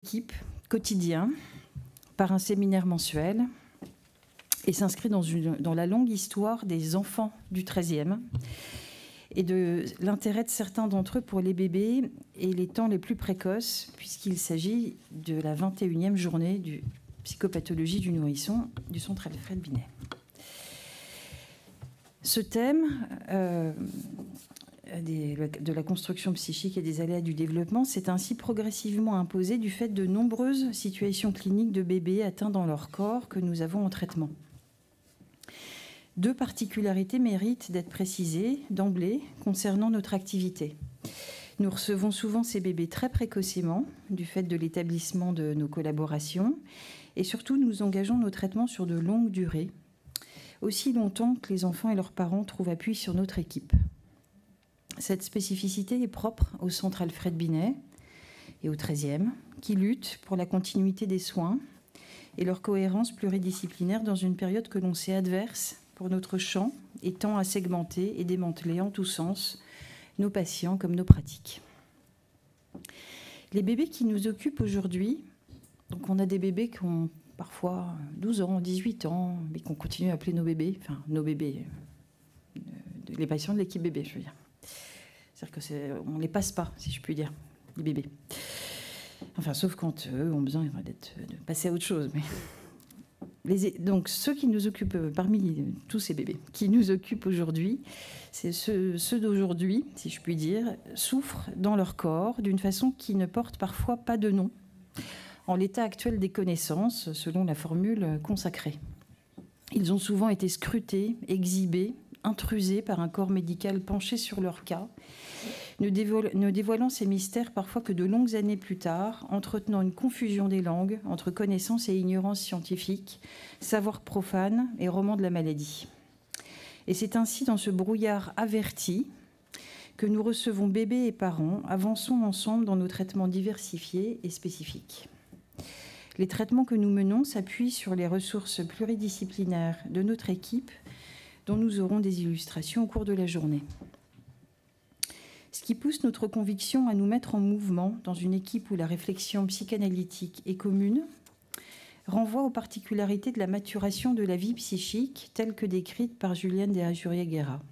équipe quotidien par un séminaire mensuel et s'inscrit dans la longue histoire des enfants du XIIIe et de l'intérêt de certains d'entre eux pour les bébés et les temps les plus précoces, puisqu'il s'agit de la 21e journée de psychopathologie du nourrisson du Centre Alfred Binet. Ce thème de la construction psychique et des aléas du développement s'est ainsi progressivement imposé du fait de nombreuses situations cliniques de bébés atteints dans leur corps que nous avons en traitement. Deux particularités méritent d'être précisées d'emblée concernant notre activité. Nous recevons souvent ces bébés très précocement du fait de l'établissement de nos collaborations et surtout nous engageons nos traitements sur de longues durées, aussi longtemps que les enfants et leurs parents trouvent appui sur notre équipe. Cette spécificité est propre au Centre Alfred Binet et au XIIIe, qui luttent pour la continuité des soins et leur cohérence pluridisciplinaire dans une période que l'on sait adverse pour notre champ et tend à segmenter et démanteler en tous sens nos patients comme nos pratiques. Les bébés qui nous occupent aujourd'hui, donc on a des bébés qui ont parfois 12 ans, 18 ans, mais qu'on continue à appeler nos bébés, enfin nos bébés, les patients de l'équipe bébé, je veux dire. C'est-à-dire qu'on ne les passe pas, si je puis dire, les bébés. Enfin, sauf quand eux ont besoin de passer à autre chose. Mais donc, ceux qui nous occupent, parmi tous ces bébés qui nous occupent aujourd'hui, c'est ceux d'aujourd'hui, si je puis dire, souffrent dans leur corps d'une façon qui ne porte parfois pas de nom, en l'état actuel des connaissances, selon la formule consacrée. Ils ont souvent été scrutés, exhibés, intrusés par un corps médical penché sur leur cas, ne dévoilant ces mystères parfois que de longues années plus tard, entretenant une confusion des langues entre connaissance et ignorance scientifique, savoir profane et roman de la maladie. Et c'est ainsi dans ce brouillard averti que nous recevons bébés et parents, avançons ensemble dans nos traitements diversifiés et spécifiques. Les traitements que nous menons s'appuient sur les ressources pluridisciplinaires de notre équipe, dont nous aurons des illustrations au cours de la journée. Ce qui pousse notre conviction à nous mettre en mouvement dans une équipe où la réflexion psychanalytique est commune renvoie aux particularités de la maturation de la vie psychique telle que décrite par Julienne de Ajuria-Guerra.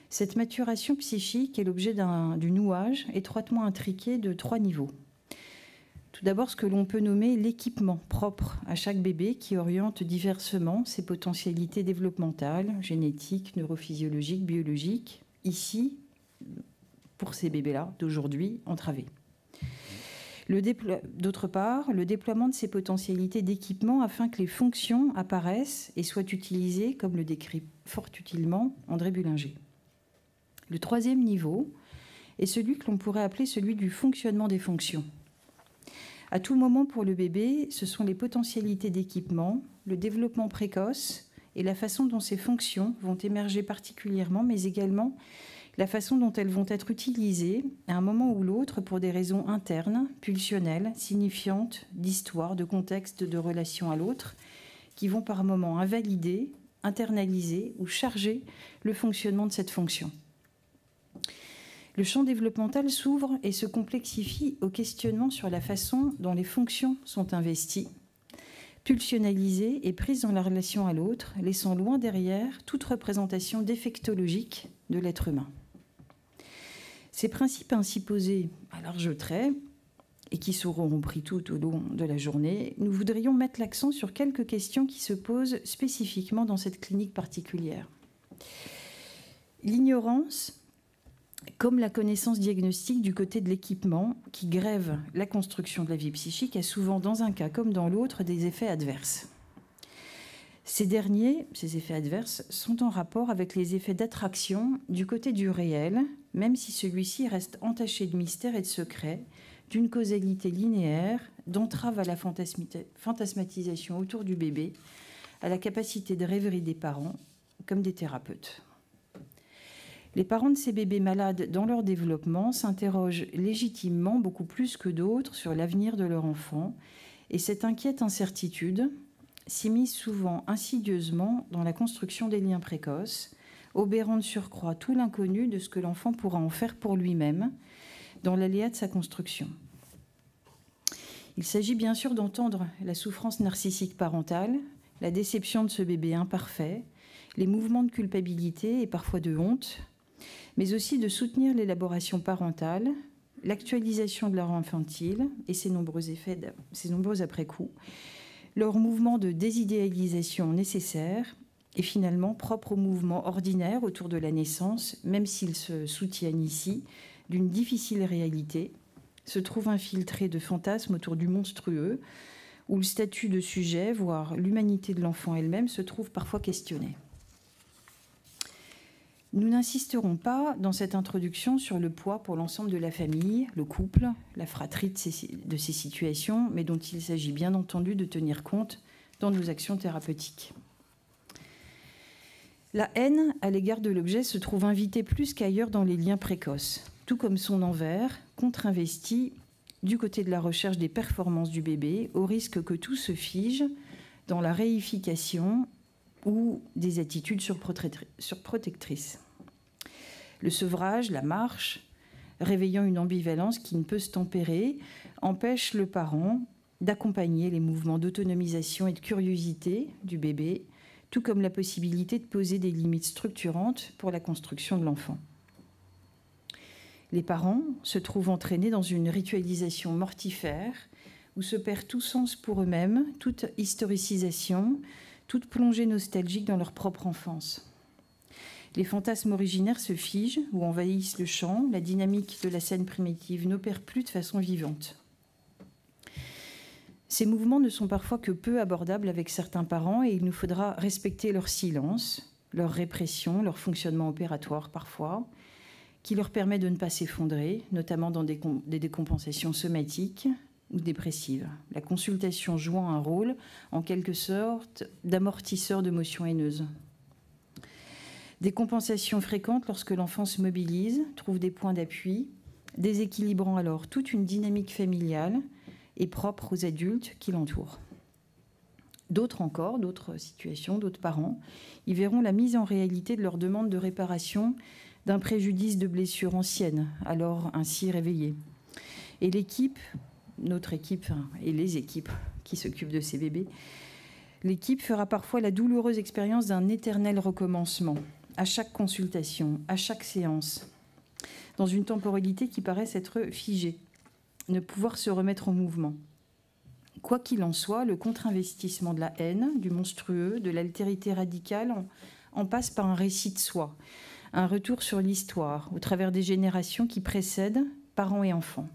Cette maturation psychique est l'objet du nouage étroitement intriqué de 3 niveaux. Tout d'abord, ce que l'on peut nommer l'équipement propre à chaque bébé qui oriente diversement ses potentialités développementales, génétiques, neurophysiologiques, biologiques, ici, pour ces bébés-là, d'aujourd'hui, entravés. D'autre part, le déploiement de ces potentialités d'équipement afin que les fonctions apparaissent et soient utilisées, comme le décrit fort utilement André Bullinger. Le 3e niveau est celui que l'on pourrait appeler celui du fonctionnement des fonctions. À tout moment pour le bébé, ce sont les potentialités d'équipement, le développement précoce et la façon dont ces fonctions vont émerger particulièrement, mais également la façon dont elles vont être utilisées à un moment ou l'autre pour des raisons internes, pulsionnelles, signifiantes, d'histoire, de contexte, de relation à l'autre, qui vont par moments invalider, internaliser ou charger le fonctionnement de cette fonction. Le champ développemental s'ouvre et se complexifie au questionnement sur la façon dont les fonctions sont investies, pulsionnalisées et prises dans la relation à l'autre, laissant loin derrière toute représentation défectologique de l'être humain. Ces principes ainsi posés à large trait et qui seront repris tout au long de la journée, nous voudrions mettre l'accent sur quelques questions qui se posent spécifiquement dans cette clinique particulière. L'ignorance, comme la connaissance diagnostique du côté de l'équipement qui grève la construction de la vie psychique, a souvent, dans un cas comme dans l'autre, des effets adverses. Ces derniers, ces effets adverses, sont en rapport avec les effets d'attraction du côté du réel, même si celui-ci reste entaché de mystère et de secret, d'une causalité linéaire, d'entrave à la fantasmatisation autour du bébé, à la capacité de rêverie des parents comme des thérapeutes. Les parents de ces bébés malades dans leur développement s'interrogent légitimement beaucoup plus que d'autres sur l'avenir de leur enfant et cette inquiète incertitude s'immisce souvent insidieusement dans la construction des liens précoces, obérant de surcroît tout l'inconnu de ce que l'enfant pourra en faire pour lui-même dans l'aléa de sa construction. Il s'agit bien sûr d'entendre la souffrance narcissique parentale, la déception de ce bébé imparfait, les mouvements de culpabilité et parfois de honte, mais aussi de soutenir l'élaboration parentale, l'actualisation de leur infantile et ses nombreux effets, ses nombreux après-coups, leurs mouvements de désidéalisation nécessaires et finalement propres aux mouvements ordinaires autour de la naissance, même s'ils se soutiennent ici d'une difficile réalité, se trouvent infiltrés de fantasmes autour du monstrueux, où le statut de sujet, voire l'humanité de l'enfant elle-même, se trouve parfois questionnée. Nous n'insisterons pas dans cette introduction sur le poids pour l'ensemble de la famille, le couple, la fratrie de ces situations, mais dont il s'agit bien entendu de tenir compte dans nos actions thérapeutiques. La haine à l'égard de l'objet se trouve invitée plus qu'ailleurs dans les liens précoces, tout comme son envers, contre-investi du côté de la recherche des performances du bébé, au risque que tout se fige dans la réification ou des attitudes surprotectrices. Le sevrage, la marche, réveillant une ambivalence qui ne peut se tempérer, empêche le parent d'accompagner les mouvements d'autonomisation et de curiosité du bébé, tout comme la possibilité de poser des limites structurantes pour la construction de l'enfant. Les parents se trouvent entraînés dans une ritualisation mortifère où se perd tout sens pour eux-mêmes, toute historicisation, toute plongée nostalgique dans leur propre enfance. Les fantasmes originaires se figent ou envahissent le champ, la dynamique de la scène primitive n'opère plus de façon vivante. Ces mouvements ne sont parfois que peu abordables avec certains parents et il nous faudra respecter leur silence, leur répression, leur fonctionnement opératoire parfois, qui leur permet de ne pas s'effondrer, notamment dans des décompensations somatiques ou dépressives. La consultation jouant un rôle, en quelque sorte, d'amortisseur d'émotions haineuses. Des compensations fréquentes lorsque l'enfant se mobilise, trouve des points d'appui, déséquilibrant alors toute une dynamique familiale et propre aux adultes qui l'entourent. D'autres encore, d'autres situations, d'autres parents, y verront la mise en réalité de leur demande de réparation d'un préjudice de blessure ancienne, alors ainsi réveillée. Et l'équipe, notre équipe, et les équipes qui s'occupent de ces bébés, l'équipe fera parfois la douloureuse expérience d'un éternel recommencement, à chaque consultation, à chaque séance, dans une temporalité qui paraît être figée, ne pouvoir se remettre en mouvement. Quoi qu'il en soit, le contre-investissement de la haine, du monstrueux, de l'altérité radicale en passe par un récit de soi, un retour sur l'histoire, au travers des générations qui précèdent parents et enfants.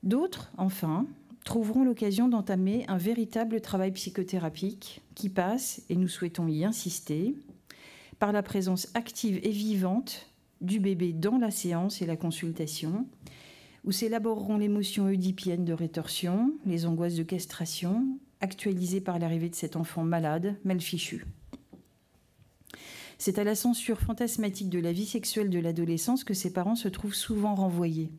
D'autres, enfin, trouveront l'occasion d'entamer un véritable travail psychothérapique qui passe, et nous souhaitons y insister, par la présence active et vivante du bébé dans la séance et la consultation, où s'élaboreront l'émotion oedipienne de rétorsion, les angoisses de castration, actualisées par l'arrivée de cet enfant malade, mal fichu. C'est à la censure fantasmatique de la vie sexuelle de l'adolescence que ses parents se trouvent souvent renvoyés.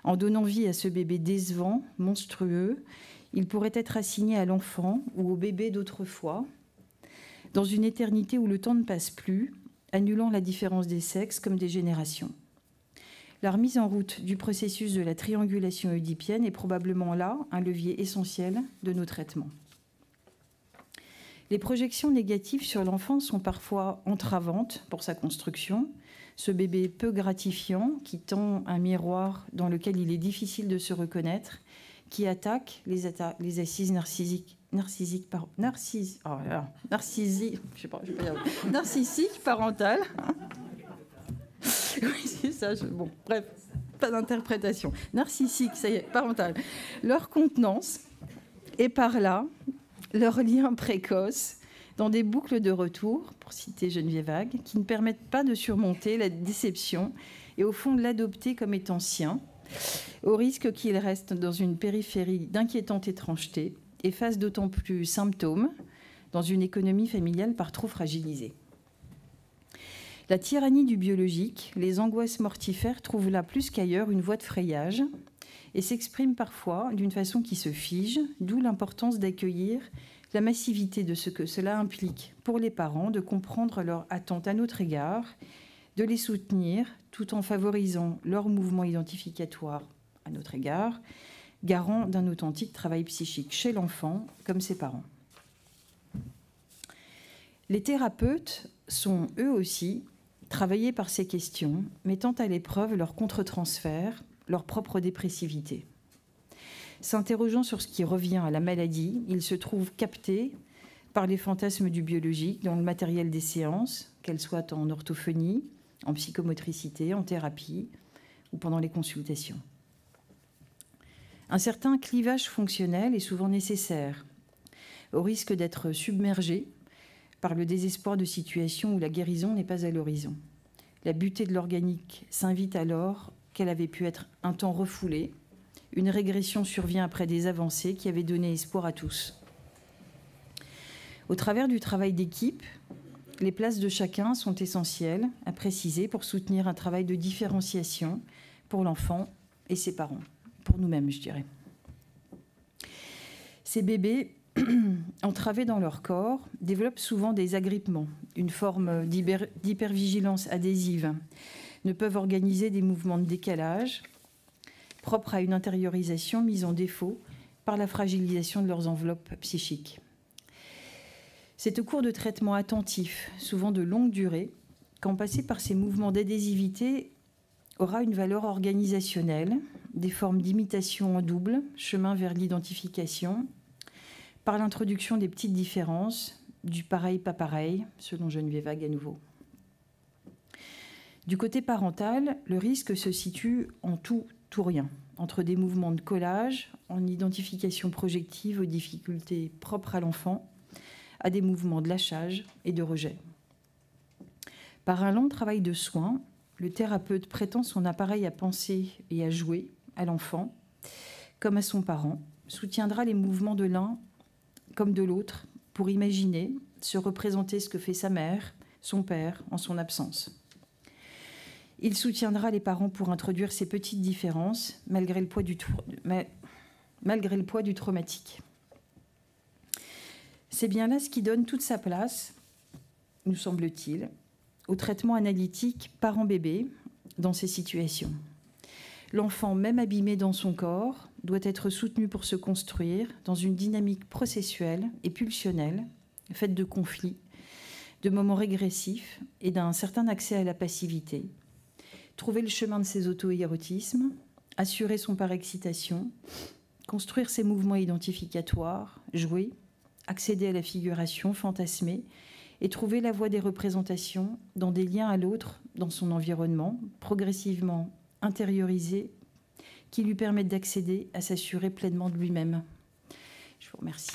En donnant vie à ce bébé décevant, monstrueux, il pourrait être assigné à l'enfant ou au bébé d'autrefois, dans une éternité où le temps ne passe plus, annulant la différence des sexes comme des générations. La remise en route du processus de la triangulation oedipienne est probablement là un levier essentiel de nos traitements. Les projections négatives sur l'enfant sont parfois entravantes pour sa construction. Ce bébé peu gratifiant qui tend un miroir dans lequel il est difficile de se reconnaître, qui attaque les assises narcissiques parentales. Oui, c'est ça. Bon, bref, pas d'interprétation. Narcissique, ça y est, parentale. Leur contenance et par là leur lien précoce dans des boucles de retour, pour citer Geneviève Hague, qui ne permettent pas de surmonter la déception et au fond de l'adopter comme étant sien, au risque qu'il reste dans une périphérie d'inquiétante étrangeté et fasse d'autant plus symptômes dans une économie familiale par trop fragilisée. La tyrannie du biologique, les angoisses mortifères trouvent là plus qu'ailleurs une voie de frayage et s'expriment parfois d'une façon qui se fige, d'où l'importance d'accueillir la massivité de ce que cela implique pour les parents, de comprendre leur attente à notre égard, de les soutenir tout en favorisant leur mouvement identificatoire à notre égard, garant d'un authentique travail psychique chez l'enfant comme ses parents. Les thérapeutes sont eux aussi travaillés par ces questions, mettant à l'épreuve leur contre-transfert, leur propre dépressivité. S'interrogeant sur ce qui revient à la maladie, ils se trouvent captés par les fantasmes du biologique dans le matériel des séances, qu'elles soient en orthophonie, en psychomotricité, en thérapie ou pendant les consultations. Un certain clivage fonctionnel est souvent nécessaire, au risque d'être submergé par le désespoir de situations où la guérison n'est pas à l'horizon. La butée de l'organique s'invite alors qu'elle avait pu être un temps refoulée. Une régression survient après des avancées qui avaient donné espoir à tous. Au travers du travail d'équipe, les places de chacun sont essentielles à préciser pour soutenir un travail de différenciation pour l'enfant et ses parents, pour nous-mêmes, je dirais. Ces bébés, entravés dans leur corps, développent souvent des agrippements, une forme d'hypervigilance adhésive, ne peuvent organiser des mouvements de décalage propres à une intériorisation mise en défaut par la fragilisation de leurs enveloppes psychiques. C'est au cours de traitements attentifs, souvent de longue durée, qu'en passer par ces mouvements d'adhésivité aura une valeur organisationnelle, des formes d'imitation en double, chemin vers l'identification, par l'introduction des petites différences, du pareil, pas pareil, selon Geneviève Vague à nouveau. Du côté parental, le risque se situe en tout ou rien, entre des mouvements de collage, en identification projective aux difficultés propres à l'enfant, à des mouvements de lâchage et de rejet. Par un long travail de soins, le thérapeute prêtant son appareil à penser et à jouer à l'enfant, comme à son parent, soutiendra les mouvements de l'un comme de l'autre pour imaginer, se représenter ce que fait sa mère, son père, en son absence. Il soutiendra les parents pour introduire ces petites différences malgré le poids du traumatique. C'est bien là ce qui donne toute sa place, nous semble-t-il, au traitement analytique parent-bébé dans ces situations. L'enfant, même abîmé dans son corps, doit être soutenu pour se construire dans une dynamique processuelle et pulsionnelle, faite de conflits, de moments régressifs et d'un certain accès à la passivité. Trouver le chemin de ses auto-érotismes, assurer son par-excitation, construire ses mouvements identificatoires, jouer, accéder à la figuration, fantasmer, et trouver la voie des représentations dans des liens à l'autre, dans son environnement, progressivement intériorisés, qui lui permettent d'accéder à s'assurer pleinement de lui-même. Je vous remercie.